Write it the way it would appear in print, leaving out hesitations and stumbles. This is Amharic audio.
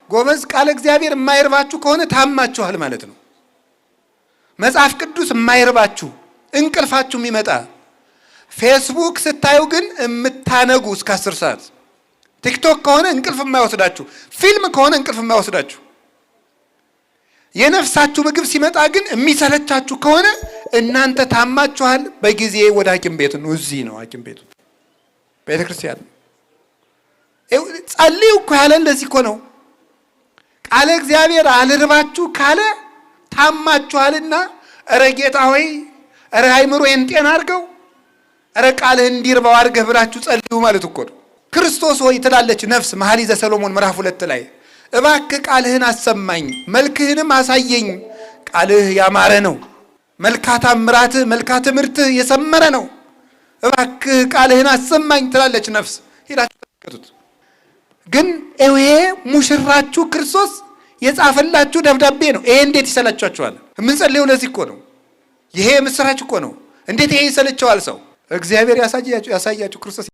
ጎበዝ ቃል እግዚአብሔር የማይርባችሁ ከሆነ ታማችኋል ማለት ነው። መጽሐፍ ቅዱስ የማይርባችሁ እንቅልፋችሁ የሚመጣ ፌስቡክ ስታዩ ግን የምታነጉ እስከ 10 ሰዓት፣ ቲክቶክ ከሆነ እንቅልፍ የማይወስዳችሁ፣ ፊልም ከሆነ እንቅልፍ የማይወስዳችሁ፣ የነፍሳችሁ ምግብ ሲመጣ ግን የሚሰለቻችሁ ከሆነ እናንተ ታማችኋል። በጊዜ ወደ ሐኪም ቤት ነው። እዚህ ነው ሐኪም ቤቱ፣ ቤተ ክርስቲያን። ጸልዩ እኮ ያለ እንደዚህ እኮ ነው። ቃለ እግዚአብሔር አልርባችሁ ካለ ታማችኋልና፣ እረ ጌታ ሆይ፣ እረ አይምሮዬን ጤና አድርገው፣ እረ ቃልህ እንዲርባው አድርገህ ብላችሁ ጸልዩ ማለት እኮ ነው። ክርስቶስ ሆይ ትላለች ነፍስ መኃልየ ሰሎሞን ምዕራፍ 2 ላይ እባክህ ቃልህን አሰማኝ፣ መልክህንም አሳየኝ። ቃልህ ያማረ ነው፣ መልካታ ምራትህ፣ መልካታ ትምህርትህ የሰመረ ነው። እባክህ ቃልህን አሰማኝ ትላለች ነፍስ። ሄዳችሁ ተመልከቱት። ግን ይሄ ሙሽራችሁ ክርስቶስ የጻፈላችሁ ደብዳቤ ነው። ይሄ እንዴት ይሰለቻችኋል? የምንጸልየው ለዚህ እኮ ነው። ይሄ ምስራች እኮ ነው። እንዴት ይሄ ይሰለቸዋል ሰው? እግዚአብሔር ያሳያችሁ ክርስቶስ